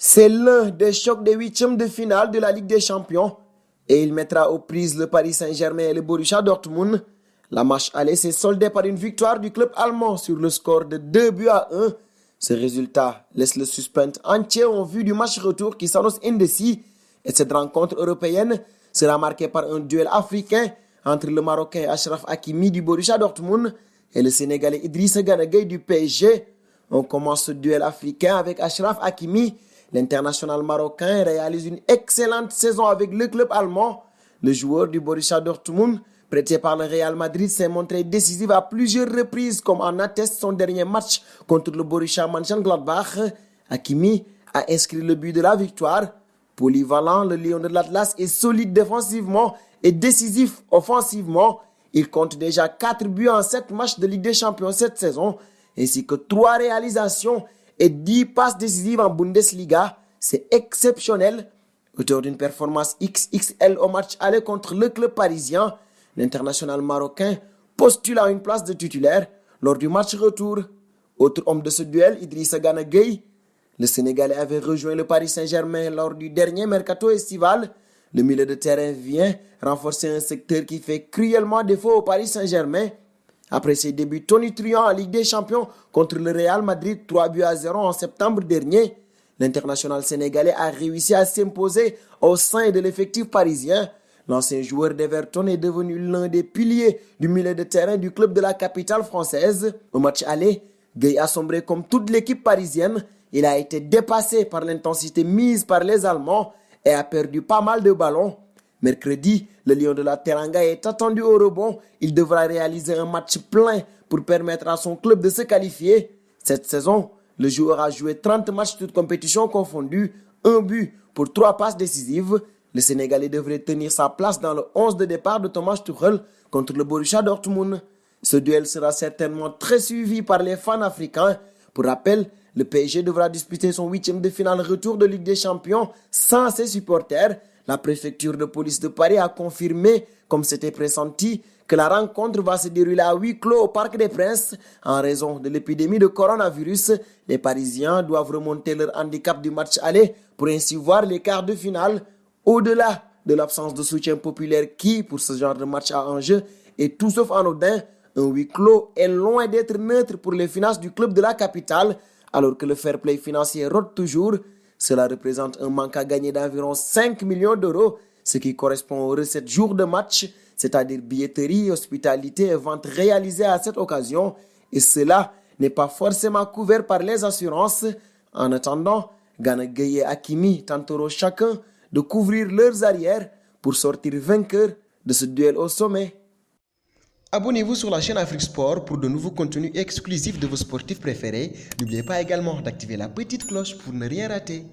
C'est l'un des chocs des huitièmes de finale de la Ligue des Champions et il mettra aux prises le Paris Saint-Germain et le Borussia Dortmund. La match aller s'est soldée par une victoire du club allemand sur le score de 2-1. Ce résultat laisse le suspense entier en vue du match retour qui s'annonce indécis et cette rencontre européenne sera marquée par un duel africain entre le Marocain Achraf Hakimi du Borussia Dortmund et le Sénégalais Idrissa Gana Gueye du PSG. On commence ce duel africain avec Achraf Hakimi. L'international marocain réalise une excellente saison avec le club allemand. Le joueur du Borussia Dortmund, prêté par le Real Madrid, s'est montré décisif à plusieurs reprises, comme en atteste son dernier match contre le Borussia Mönchengladbach. Hakimi a inscrit le but de la victoire. Polyvalent, le Lion de l'Atlas est solide défensivement et décisif offensivement. Il compte déjà 4 buts en 7 matchs de Ligue des Champions cette saison, ainsi que 3 réalisations et 10 passes décisives en Bundesliga. C'est exceptionnel. Auteur d'une performance XXL au match aller contre le club parisien, l'international marocain postule à une place de titulaire lors du match retour. Autre homme de ce duel, Idrissa Gana Gueye. Le Sénégalais avait rejoint le Paris Saint-Germain lors du dernier mercato estival. Le milieu de terrain vient renforcer un secteur qui fait cruellement défaut au Paris Saint-Germain. Après ses débuts tonitruants en Ligue des Champions contre le Real Madrid 3-0 en septembre dernier, l'international sénégalais a réussi à s'imposer au sein de l'effectif parisien. L'ancien joueur d'Everton est devenu l'un des piliers du milieu de terrain du club de la capitale française. Au match aller, Gueye a sombré comme toute l'équipe parisienne. Il a été dépassé par l'intensité mise par les Allemands et a perdu pas mal de ballons. Mercredi, le Lion de la Teranga est attendu au rebond. Il devra réaliser un match plein pour permettre à son club de se qualifier. Cette saison, le joueur a joué 30 matchs toutes compétitions confondues, 1 but pour 3 passes décisives. Le Sénégalais devrait tenir sa place dans le 11 de départ de Thomas Tuchel contre le Borussia Dortmund. Ce duel sera certainement très suivi par les fans africains. Pour rappel, le PSG devra disputer son 8e de finale retour de Ligue des Champions sans ses supporters. La préfecture de police de Paris a confirmé, comme c'était pressenti, que la rencontre va se dérouler à huis clos au Parc des Princes. En raison de l'épidémie de coronavirus, les Parisiens doivent remonter leur handicap du match aller pour ainsi voir les quarts de finale. Au-delà de l'absence de soutien populaire qui, pour ce genre de match à enjeu, est tout sauf anodin, un huis clos est loin d'être neutre pour les finances du club de la capitale, alors que le fair play financier rôde toujours. Cela représente un manque à gagner d'environ 5 millions d'euros, ce qui correspond aux recettes jours de match, c'est-à-dire billetterie, hospitalité et vente réalisées à cette occasion. Et cela n'est pas forcément couvert par les assurances. En attendant, Gana Gueye et Hakimi tenteront chacun de couvrir leurs arrières pour sortir vainqueurs de ce duel au sommet. Abonnez-vous sur la chaîne Afrique Sport pour de nouveaux contenus exclusifs de vos sportifs préférés. N'oubliez pas également d'activer la petite cloche pour ne rien rater.